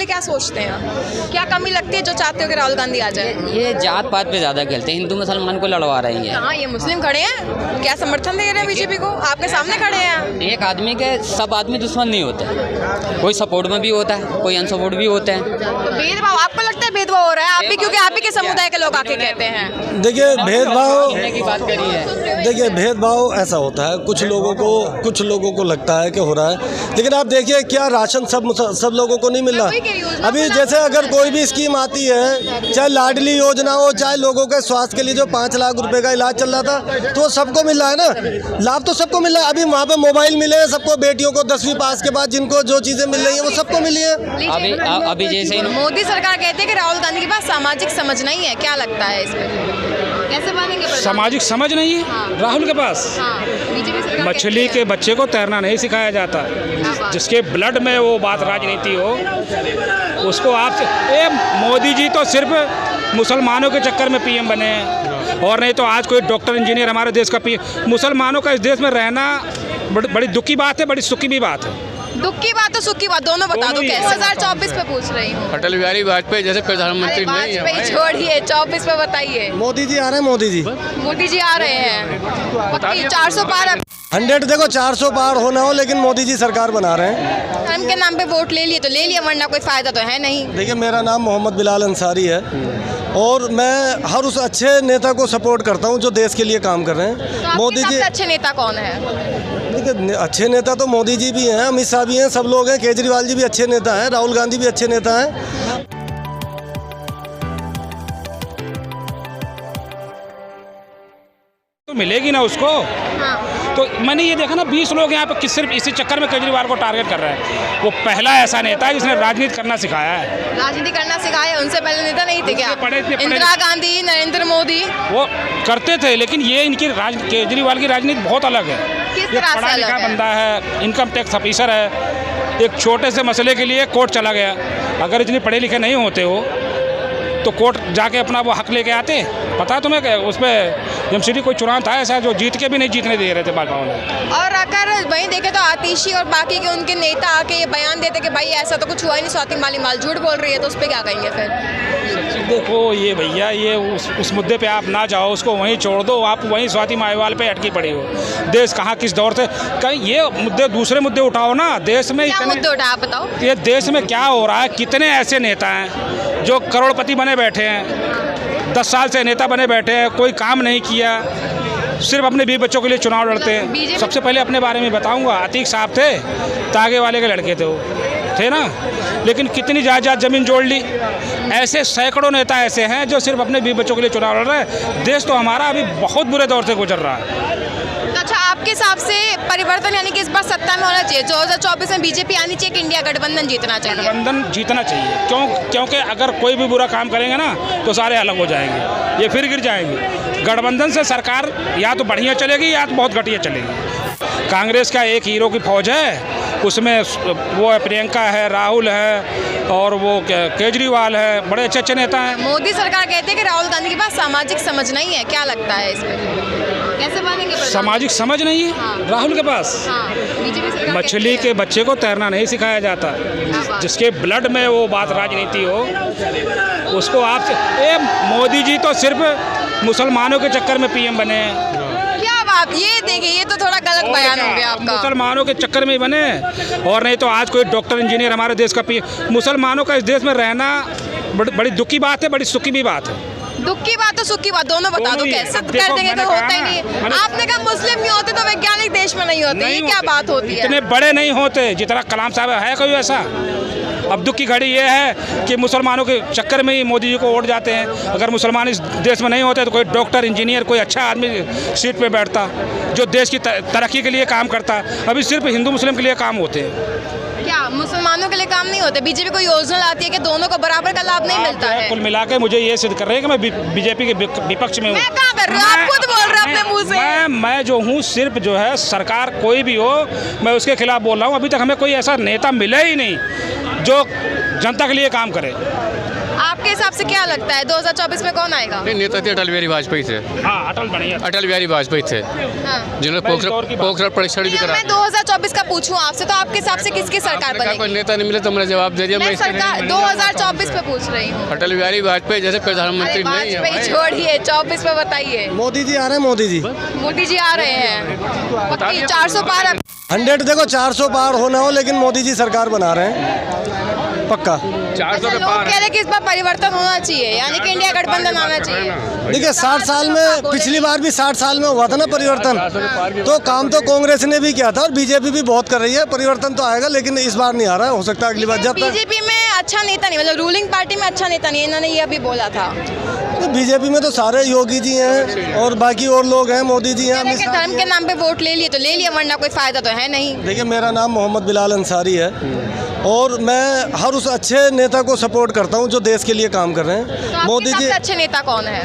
लिए क्या सोचते हैं, क्या कमी लगती है जो चाहते हो कि राहुल गांधी आ जाए? ये जात पात पे ज़्यादा खेलते हैं, हिंदू मुसलमान को लड़वा रही है। हाँ, ये मुस्लिम खड़े हैं, क्या समर्थन दे रहे हैं बीजेपी को? आपके सामने खड़े हैं। एक आदमी के सब आदमी दुश्मन नहीं होते, कोई सपोर्ट में भी होता है, कोई अनसपोर्ट भी होते हैं। तो भेदभाव आपको लगता है भेदभाव हो रहा है? आप भी, क्योंकि आप ही के समुदाय के लोग आके कहते हैं। देखिए भेदभाव, की बात करी है, देखिए भेदभाव ऐसा होता है, कुछ लोगों को लगता है कि हो रहा है, लेकिन आप देखिए क्या राशन सब लोगों को नहीं मिल रहा। अभी जैसे अगर कोई भी स्कीम आती है, चाहे लाडली योजना हो, चाहे लोगों के स्वास्थ्य के लिए जो 5 लाख रुपए का इलाज चल रहा था, तो सबको मिल रहा है ना, लाभ तो सबको मिल रहा है। अभी वहाँ पे मोबाइल मिले हैं सबको, बेटियों को 10वीं पास के बाद जिनको जो चीजें मिल रही है वो सबको मिली है। अभी जैसे मोदी सरकार कहती है कि राहुल गांधी के पास सामाजिक समझ नहीं है, क्या लगता है इस पर? कैसे बनेंगे प्रधान? सामाजिक समझ नहीं है। हाँ। राहुल के पास हाँ, बीजेपी सरकार मछली के बच्चे को तैरना नहीं सिखाया जाता, जिसके ब्लड में वो बात राजनीति हो उसको आप मोदी जी तो सिर्फ मुसलमानों के चक्कर में पीएम बने हैं, और नहीं तो आज कोई डॉक्टर इंजीनियर हमारे देश का पीएम। मुसलमानों का इस देश में रहना बड़ी दुख की बात है, बड़ी सुख की भी बात है। दुख की बात और सुख की बात दोनों बता दो कैसे? 2024 पे पूछ रही हूँ। अटल बिहारी वाजपेयी जैसे प्रधानमंत्री नहीं है। वाजपेयी छोड़िए, 24 पे बताइए। मोदी जी आ रहे हैं, मोदी जी आ रहे हैं, पक्की 400 पार 100, देखो 400 पार होना हो, लेकिन मोदी जी सरकार बना रहे हैं। धर्म के नाम पे वोट ले लिए तो ले लिए, वरना कोई फायदा तो है नहीं। देखिए मेरा नाम मोहम्मद बिलाल अंसारी है और मैं हर उस अच्छे नेता को सपोर्ट करता हूं जो देश के लिए काम कर रहे हैं। तो मोदी जी अच्छे नेता कौन है? देखिए अच्छे नेता तो मोदी जी भी हैं, अमित शाह भी हैं, सब लोग हैं, केजरीवाल जी भी अच्छे नेता हैं, राहुल गांधी भी अच्छे नेता हैं। तो मिलेगी ना उसको। हाँ। तो मैंने ये देखा ना 20 लोग यहाँ पे सिर्फ इसी चक्कर में केजरीवाल को टारगेट कर रहे हैं। वो पहला ऐसा नेता है जिसने राजनीति करना सिखाया है। राजनीति करना सिखाया? उनसे पहले नेता नहीं थे क्या? इंदिरा गांधी, नरेंद्र मोदी वो करते थे, लेकिन ये इनकी केजरीवाल की राजनीति बहुत अलग है। किस ये तरह से पढ़ा अलग लिखा है? बंदा है, इनकम टैक्स ऑफिसर है, एक छोटे से मसले के लिए कोर्ट चला गया। अगर इतने पढ़े लिखे नहीं होते हो तो कोर्ट जाके अपना वो हक लेके आते। पता है तुम्हें उस पर एमसीडी कोई चुनाव था ऐसा जो जीत के भी नहीं जीतने दे रहे थे बागाओं में। और अगर वहीं देखे तो आतिशी और बाकी के उनके नेता आके ये बयान देते कि भाई ऐसा तो कुछ हुआ ही नहीं, स्वाति मालीवाल झूठ बोल रही है, तो उस पर क्या कहेंगे फिर? देखो ये भैया, ये उस मुद्दे पे आप ना जाओ, उसको वहीं छोड़ दो। आप वहीं स्वाति मालीवाल पे अटकी पड़ी हो। देश कहाँ किस दौर से, कहीं ये मुद्दे दूसरे मुद्दे उठाओ ना। देश में क्या मुद्दे उठा, आप बताओ। ये देश में क्या हो रहा है, कितने ऐसे नेता हैं जो करोड़पति बने बैठे हैं, 10 साल से नेता बने बैठे हैं, कोई काम नहीं किया, सिर्फ अपने 20 बच्चों के लिए चुनाव लड़ते हैं। सबसे पहले अपने बारे में बताऊंगा, अतीक साहब थे, तागे वाले के लड़के थे, वो थे ना, लेकिन कितनी जायदाद जमीन जोड़ ली। ऐसे सैकड़ों नेता ऐसे हैं जो सिर्फ अपने 20 बच्चों के लिए चुनाव लड़ रहे हैं। देश तो हमारा अभी बहुत बुरे दौर से गुजर रहा है। तो अच्छा, आपके हिसाब से परिवर्तन यानी कि इस बार सत्ता में होना चाहिए, 2024 में बीजेपी आनी चाहिए कि इंडिया गठबंधन जीतना चाहिए? गठबंधन जीतना चाहिए। क्योंकि अगर कोई भी बुरा काम करेंगे ना तो सारे अलग हो जाएंगे, ये फिर गिर जाएंगे। गठबंधन से सरकार या तो बढ़िया चलेगी या तो बहुत घटिया चलेगी। कांग्रेस का एक हीरो की फौज है, उसमें वो है प्रियंका है, राहुल है और वो केजरीवाल है, बड़े अच्छे अच्छे नेता हैं। मोदी सरकार कहती है कि राहुल गांधी के पास सामाजिक समझ नहीं है, क्या लगता है इस पर? कैसे बनेंगे प्रधान? सामाजिक समझ नहीं है। हाँ। राहुल के पास हाँ, बीजेपी सरकार मछली के बच्चे को तैरना नहीं सिखाया जाता, जिसके ब्लड में वो बात राजनीति हो उसको आप। मोदी जी तो सिर्फ मुसलमानों के चक्कर में पीएम बने हैं। क्या बात, ये देखिए, ये तो थोड़ा गलत बयान हो गया आपका। मुसलमानों के चक्कर में ही बने, और नहीं तो आज कोई डॉक्टर इंजीनियर हमारे देश का पीएम। मुसलमानों का इस देश में रहना बड़ी दुख की बात है, बड़ी सुख की भी बात है। दुख की बात और सुख की बात दोनों बता दो कैसे कर देंगे? तो होता ही नहीं है। आपने कहा मुस्लिम नहीं होते तो वैज्ञानिक देश में नहीं होते, ये क्या बात होती है? इतने बड़े नहीं होते जितना कलाम साहब है कोई ऐसा। अब दुख की घड़ी ये है कि मुसलमानों के चक्कर में ही मोदी जी को वोट जाते हैं। अगर मुसलमान इस देश में नहीं होते तो कोई डॉक्टर इंजीनियर कोई अच्छा आदमी सीट पे बैठता जो देश की तरक्की के लिए काम करता। अभी सिर्फ हिंदू मुस्लिम के लिए काम होते हैं। क्या मुसलमानों के लिए काम नहीं होते? बीजेपी कोई योजना लाती है कि दोनों को बराबर का लाभ नहीं मिलता है? कुल मिला के मुझे ये सिद्ध कर रहे हैं कि मैं बीजेपी के विपक्ष में हूँ। मैं कहाँ कर रही हूँ? आप खुद बोल रहे हैं अपने मुंह से। मैं जो हूँ सिर्फ जो है सरकार कोई भी हो मैं उसके खिलाफ बोल रहा हूँ। अभी तक हमें कोई ऐसा नेता मिला ही नहीं जो जनता के लिए काम करे। आपके हिसाब से क्या लगता है 2024 में कौन आएगा? नहीं, नेता थे अटल बिहारी वाजपेयी थे। हाँ, अटल बढ़िया। अटल बिहारी वाजपेयी थे, हाँ। जिन्होंने पोखरण परीक्षण भी करा। मैं 2024 का पूछूं आपसे, तो आपके हिसाब से किसकी सरकार कोई बनेगी? नेता नहीं मिले तो मैंने जवाब दे दिया। मैं सरकार 2024 पे पूछ रही हूँ। अटल बिहारी वाजपेयी जैसे प्रधानमंत्री नहीं है वाजपेयी भाई। छोड़िए, 24 पे बताइए। मोदी जी आ रहे हैं, मोदी जी मोदी जी आ रहे हैं, पक्की 400 पार। 100 देखो 400 पार होना हो, लेकिन मोदी जी सरकार बना रहे हैं पक्का। 400 अच्छा, के लोग पार कह रहे कि इस बार परिवर्तन होना चाहिए, यानी कि इंडिया गठबंधन आना चाहिए। देखिए 60 साल में, पिछली बार भी 60 साल में हुआ था ना परिवर्तन, तो काम तो कांग्रेस ने भी किया था और बीजेपी भी बहुत कर रही है। परिवर्तन तो आएगा, लेकिन इस बार नहीं आ रहा है। हो सकता है अगली बार जब तक बीजेपी में अच्छा नेता नहीं, मतलब रूलिंग पार्टी में अच्छा नेता नहीं, इन्होंने ये अभी बोला था। बीजेपी में तो सारे योगी जी हैं और बाकी और लोग हैं, मोदी जी हैं, अमित शाह धर्म जी के हैं। नाम पे वोट ले लिए तो ले लिए, वरना कोई फायदा तो है नहीं। देखिए मेरा नाम मोहम्मद बिलाल अंसारी है और मैं हर उस अच्छे नेता को सपोर्ट करता हूं जो देश के लिए काम कर रहे हैं। तो आपके मोदी जी, सबसे अच्छे नेता कौन है?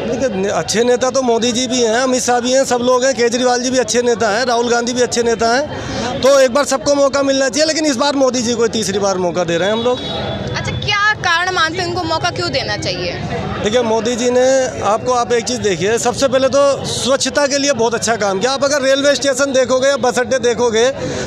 देखिए अच्छे नेता तो मोदी जी भी हैं, अमित शाह भी हैं, सब लोग हैं, केजरीवाल जी भी अच्छे नेता हैं, राहुल गांधी भी अच्छे नेता हैं। तो एक बार सबको मौका मिलना चाहिए, लेकिन इस बार मोदी जी को तीसरी बार मौका दे रहे हैं हम लोग। अच्छा, क्या कारण मानते हैं उनको मौका क्यों देना चाहिए? देखिए मोदी जी ने आप एक चीज़ देखिए, सबसे पहले तो स्वच्छता के लिए बहुत अच्छा काम किया। आप अगर रेलवे स्टेशन देखोगे या बस अड्डे देखोगे,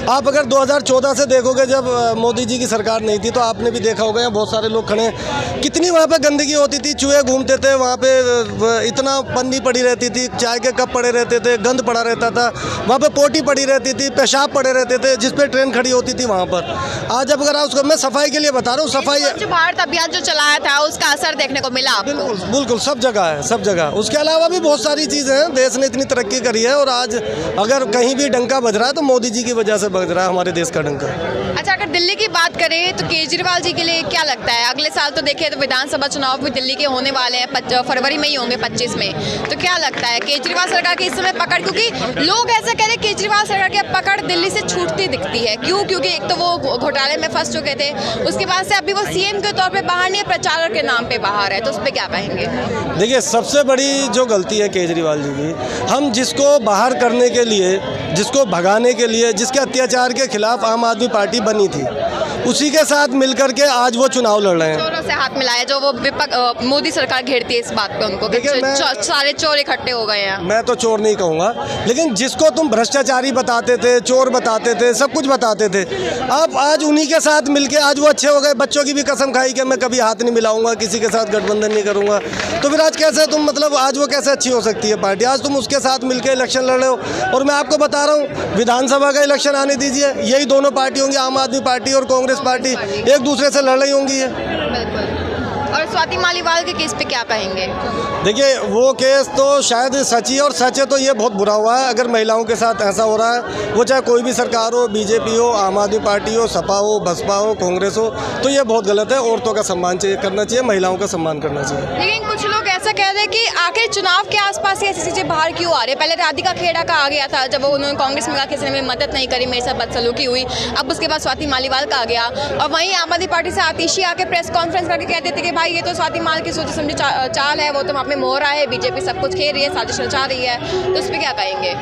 आप अगर 2014 से देखोगे जब मोदी जी की सरकार नहीं थी, तो आपने भी देखा होगा यहाँ बहुत सारे लोग खड़े हैं, कितनी वहाँ पे गंदगी होती थी, चूहे घूमते थे वहाँ पे, इतना पन्नी पड़ी रहती थी, चाय के कप पड़े रहते थे, गंद पड़ा रहता था वहाँ पे, पोटी पड़ी रहती थी, पेशाब पड़े रहते थे, जिस पे ट्रेन खड़ी होती थी वहाँ पर। आज अब अगर आप उसको, मैं सफाई के लिए बता रहा हूँ, सफाई स्वच्छ भारत अभियान जो चलाया था उसका असर देखने को मिला आपको? बिल्कुल सब जगह है, सब जगह। उसके अलावा भी बहुत सारी चीज़ें हैं, देश ने इतनी तरक्की करी है और आज अगर कहीं भी डंका बज रहा है तो मोदी जी की वजह से बज रहा है हमारे देश का डंका। अच्छा, अगर दिल्ली की बात करें तो केजरीवाल जी के लिए क्या लगता है? अगले साल तो देखिए तो विधानसभा चुनाव भी दिल्ली के होने वाले हैं, फरवरी में ही होंगे 25 में। तो क्या लगता है केजरीवाल सरकार की इस समय पकड़, क्योंकि लोग ऐसा कह रहे हैं केजरीवाल सरकार की पकड़ दिल्ली से छूटती दिखती है, क्यों? क्योंकि एक तो वो घोटाले में फंस चुके थे, उसके बाद से अभी वो सीएम के तौर पे बाहर नहीं है, प्रचारक के नाम पे बाहर है, तो उस पर क्या कहेंगे? देखिए सबसे बड़ी जो गलती है केजरीवाल जी की, हम जिसको बाहर करने के लिए, जिसको भगाने के लिए, जिसके अत्याचार के खिलाफ आम आदमी पार्टी बनी थी, उसी के साथ मिलकर के आज वो चुनाव लड़ रहे हैं। चोरों से हाथ मिलाया, जो वो मोदी सरकार घेरती है इस बात पे उनको, सारे चोर इकट्ठे हो गए हैं। मैं तो चोर नहीं कहूँगा, लेकिन जिसको तुम भ्रष्टाचारी बताते थे, चोर बताते थे, सब कुछ बताते थे, अब आज उन्हीं के साथ मिलके आज वो अच्छे हो गए। बच्चों की भी कसम खाई कि मैं कभी हाथ नहीं मिलाऊंगा, किसी के साथ गठबंधन नहीं करूंगा, तो फिर आज कैसे तुम, मतलब आज वो कैसे अच्छी हो सकती है पार्टी? आज तुम उसके साथ मिलकर इलेक्शन लड़ रहे हो। और मैं आपको बता रहा हूँ, विधानसभा का इलेक्शन आने दीजिए, यही दोनों पार्टी होंगी, आम आदमी पार्टी और कांग्रेस पार्टी, एक दूसरे से लड़ रही होंगी। और स्वाति मालीवाल के केस पे क्या कहेंगे? देखिए वो केस तो शायद सच ही, और सच है तो ये बहुत बुरा हुआ है अगर महिलाओं के साथ ऐसा हो रहा है। वो चाहे कोई भी सरकार हो, बीजेपी हो, आम आदमी पार्टी हो, सपा हो, बसपा हो, कांग्रेस हो, तो ये बहुत गलत है। औरतों का सम्मान करना चाहिए, महिलाओं का सम्मान करना चाहिए। लेकिन कुछ लोग ऐसा कह रहे हैं कि आखिर चुनाव के आसपास ही ऐसी चीजें बाहर क्यों आ रही है? पहले राधिका खेड़ा का आ गया था, जब उन्होंने कांग्रेस में कहा किसी ने मेरी मदद नहीं करी, मेरे साथ बदसलूकी हुई। अब उसके बाद स्वाति मालीवाल का आ गया, और वहीं आम आदमी पार्टी से आतिशी आके प्रेस कॉन्फ्रेंस करके कह देते कि भाई ये तो स्वाति माल की सोची समझी चाल है, वो तो वहाँ पे मोहरा है, बीजेपी सब कुछ खेल रही है, साजिश रचा रही है, तो उस पर क्या कहेंगे?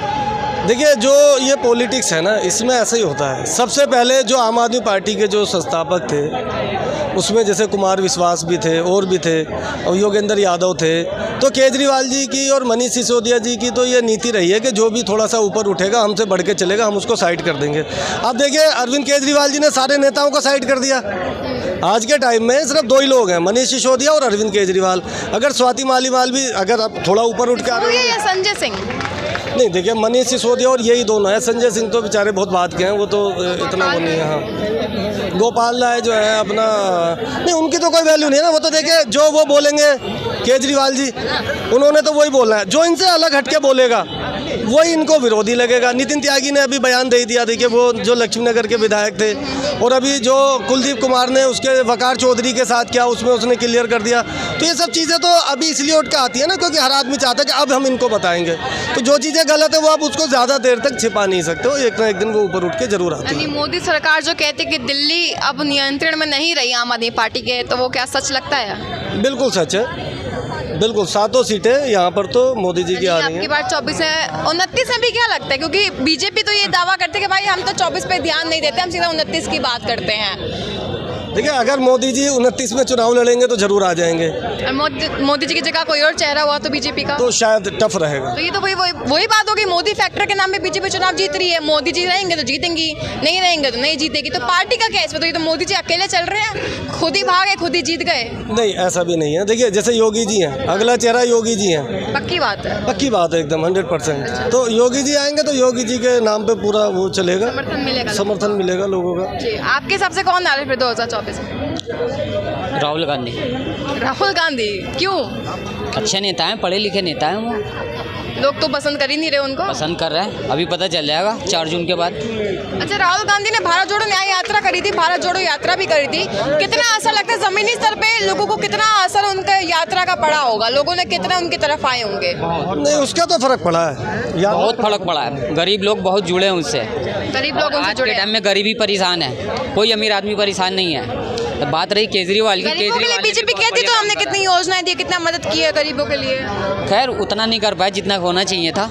देखिए जो ये पॉलिटिक्स है ना, इसमें ऐसा ही होता है। सबसे पहले जो आम आदमी पार्टी के जो संस्थापक थे, उसमें जैसे कुमार विश्वास भी थे और भी थे, और योगेंद्र यादव थे, तो केजरीवाल जी की और मनीष सिसोदिया जी की तो ये नीति रही है कि जो भी थोड़ा सा ऊपर उठेगा, हमसे बढ़ के चलेगा, हम उसको साइड कर देंगे। अब देखिए अरविंद केजरीवाल जी ने सारे नेताओं को साइड कर दिया। आज के टाइम में सिर्फ दो ही लोग हैं, मनीष सिसोदिया और अरविंद केजरीवाल। अगर स्वाति मालीवाल भी अगर आप थोड़ा ऊपर उठ के आ रहे हैं, या संजय सिंह? नहीं देखिए मनीष सिसोदिया और यही दोनों हैं। संजय सिंह तो बेचारे बहुत बात के हैं, वो तो इतना वो नहीं है। हाँ, गोपाल राय जो है अपना, नहीं उनकी तो कोई वैल्यू नहीं है ना। वो तो देखिए जो वो बोलेंगे केजरीवाल जी, उन्होंने तो वही बोलना है। जो इनसे अलग हटके बोलेगा वही इनको विरोधी लगेगा। नितिन त्यागी ने अभी बयान दे दिया, देखिए वो जो लक्ष्मीनगर के विधायक थे, और अभी जो कुलदीप कुमार ने उसके वकार चौधरी के साथ किया, उसमें उसने क्लियर कर दिया। तो ये सब चीज़ें तो अभी इसलिए उठ के आती है ना, क्योंकि हर आदमी चाहता है कि अब हम इनको बताएंगे। तो जो चीज़ें गलत है वो आप उसको ज़्यादा देर तक छिपा नहीं सकते हो, एक ना एक दिन वो ऊपर उठ के जरूर आती है। मोदी सरकार जो कहती है कि दिल्ली अब नियंत्रण में नहीं रही आम आदमी पार्टी के, तो वो क्या सच लगता है? बिल्कुल सच है, बिल्कुल। 7 सीटें यहाँ पर तो मोदी जी की आ रही हैं। आपकी बार 24 है, 29 में भी क्या लगता है? क्योंकि बीजेपी तो ये दावा करते हैं कि भाई हम तो 24 पे ध्यान नहीं देते, हम सीधा 29 की बात करते हैं। देखिए अगर मोदी जी 29 में चुनाव लड़ेंगे तो जरूर आ जाएंगे, और मोदी जी की जगह कोई और चेहरा हुआ तो बीजेपी का, तो शायद टफ रहेगा। तो ये तो वही बात होगी, मोदी फैक्टर के नाम पे बीजेपी चुनाव जीत रही है। मोदी जी रहेंगे तो जीतेंगी, नहीं रहेंगे तो नहीं जीतेगी। तो पार्टी का क्या इसमें? तो ये तो मोदी जी अकेले चल रहे हैं, खुद ही भागे, खुद ही जीत गए। नहीं, ऐसा भी नहीं है। देखिए जैसे योगी जी हैं, अगला चेहरा योगी जी हैं, पक्की बात है, पक्की बात है एकदम 100%। तो योगी जी आएंगे तो योगी जी के नाम पे पूरा वो चलेगा, समर्थन मिलेगा लोगों का। जी, आपके हिसाब से कौन आ रहा है फिर 2024 में? राहुल गांधी। राहुल गांधी क्यों? अच्छे नेता हैं, पढ़े लिखे नेता हैं, वो लोग तो पसंद कर ही नहीं रहे उनको। पसंद कर रहे हैं, अभी पता चल जाएगा 4 जून के बाद। अच्छा, राहुल गांधी ने भारत जोड़ो न्याय यात्रा करी थी, भारत जोड़ो यात्रा भी करी थी। कितना असर लगता है जमीनी स्तर पे लोगों को, कितना असर उनका यात्रा का पड़ा होगा? लोगों ने कितना उनकी तरफ आए होंगे? नहीं, उसका तो फर्क पड़ा है, बहुत फर्क पड़ा है। गरीब लोग बहुत जुड़े हैं उससे, गरीब लोग उनसे आज जुड़े के टाइम में गरीबी परेशान है, कोई अमीर आदमी परेशान नहीं है। तो बात रही केजरीवाल की, गरीबों के लिए बीजेपी कहती तो हमने कितनी योजनाएं दी, कितना मदद की है गरीबों के लिए। खैर उतना नहीं कर पाए जितना होना चाहिए था।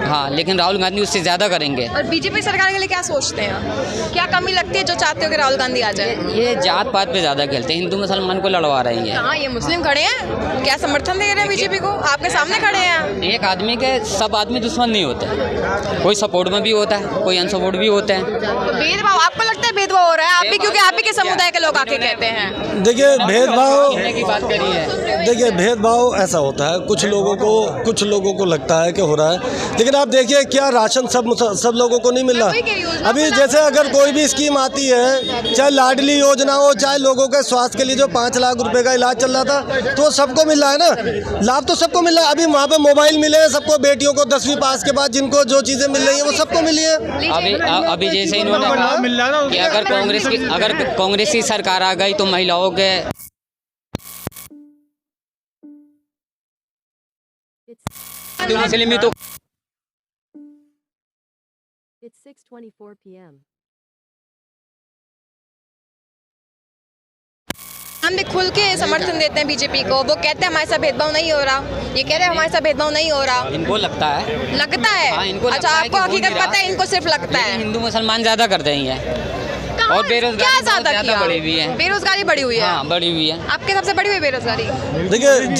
हाँ, लेकिन राहुल गांधी उससे ज़्यादा करेंगे। और बीजेपी सरकार के लिए क्या सोचते हैं, क्या कमी लगती है जो चाहते हो कि राहुल गांधी आ जाए? ये जात पात पे ज़्यादा खेलते हैं, हिंदू मुसलमान को लड़वा रही है। हाँ, ये मुस्लिम खड़े हैं, क्या समर्थन दे रहे हैं बीजेपी को? आपके सामने खड़े हैं। एक आदमी के सब आदमी दुश्मन नहीं होते, कोई सपोर्ट में भी होता है, कोई अनसपोर्ट भी होते हैं। तो भेदभाव आपको लगता है भेदभाव हो रहा है? आप भी, क्योंकि आप ही के समुदाय के लोग आके कहते हैं। देखिए भेदभाव, की बात करी है, देखिए भेदभाव ऐसा होता है, कुछ लोगों को लगता है कि हो रहा है, लेकिन आप देखिए क्या राशन सब लोगों को नहीं मिल रहा। अभी जैसे अगर कोई भी स्कीम आती है, चाहे लाडली योजना हो, चाहे लोगों के स्वास्थ्य के लिए जो 5 लाख रुपए का इलाज चल रहा था, तो सबको मिल रहा है ना, लाभ तो सबको मिल रहा है। अभी वहाँ पे मोबाइल मिले हैं सबको, बेटियों को 10वीं पास के बाद जिनको जो चीज़ें मिल रही हैं वो सबको मिली है। अभी जैसे इन्होंने कहा कि अगर कांग्रेस की सरकार आ गई तो महिलाओं के मुस्लिम तो It's 6:24 p.m. हम भी खुल के समर्थन देते हैं बीजेपी को। वो कहते हैं हमारे साथ भेदभाव नहीं हो रहा, ये कह रहे हैं हमारे साथ भेदभाव नहीं हो रहा। इनको लगता है, हाँ, इनको अच्छा, लगता है आपको कि हो हकीकत नहीं रहा, पता है, इनको सिर्फ लगता है। हिंदू मुसलमान ज़्यादा करते हैं और बेरोजगारी बहुत ज़्यादा बढ़ी हुई है। बेरोजगारी बढ़ी हुई है। हाँ, बढ़ी हुई है। आपके सबसे बढ़ी हुई है बेरोजगारी? देखिए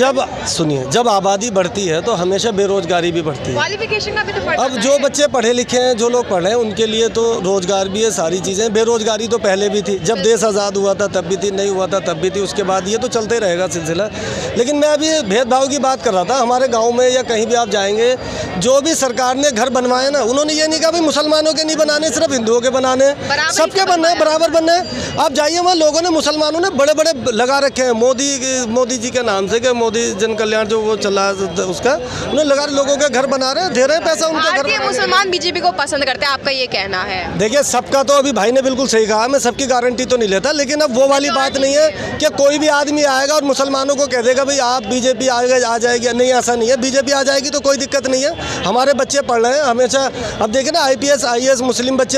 जब आबादी बढ़ती है तो हमेशा बेरोजगारी भी बढ़ती है। क्वालिफिकेशन का भी तो फर्क अब जो बच्चे पढ़े लिखे हैं, जो लोग पढ़ रहे हैं, उनके लिए तो रोजगार भी है, सारी चीज़ें। बेरोजगारी तो पहले भी थी, जब देश आज़ाद हुआ था तब भी थी, नहीं हुआ था तब भी थी, उसके बाद ये तो चलते रहेगा सिलसिला। लेकिन मैं अभी भेदभाव की बात कर रहा था। हमारे गाँव में या कहीं भी आप जाएंगे, जो भी सरकार ने घर बनवाए ना, उन्होंने ये नहीं कहा भाई मुसलमानों के नहीं बनाने, सिर्फ हिंदुओं के बनाने, सबके बनने हैं, बराबर बनने हैं। आप जाइए वहाँ, लोगों ने, मुसलमानों ने बड़े बड़े लगा रखे हैं मोदी जी के नाम से, कि मोदी जन कल्याण जो वो चला उसका, उन्हें लगा, लोगों के घर बना रहे हैं, दे रहे हैं पैसा उनके घर। भारतीय मुसलमान बीजेपी को पसंद करते हैं, आपका ये कहना है? देखिए सबका तो, अभी भाई ने बिल्कुल सही कहा, मैं सबकी गारंटी तो नहीं लेता, लेकिन अब वो वाली बात नहीं है कि कोई भी आदमी आएगा और मुसलमानों को कह देगा भाई आप बीजेपी आ जाएगी। नहीं, ऐसा नहीं है। बीजेपी आ जाएगी तो कोई दिक्कत नहीं है। हमारे बच्चे पढ़ रहे हैं हमेशा। अब देखिए ना, IPS IAS मुस्लिम बच्चे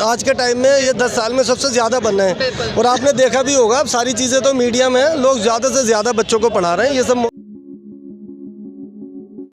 आज के टाइम में, ये 10 साल में सबसे ज़्यादा बन रहे हैं। और आपने देखा भी होगा, अब सारी चीज़ें तो मीडिया में, लोग ज़्यादा से ज़्यादा बच्चों को पढ़ा रहे हैं, ये सब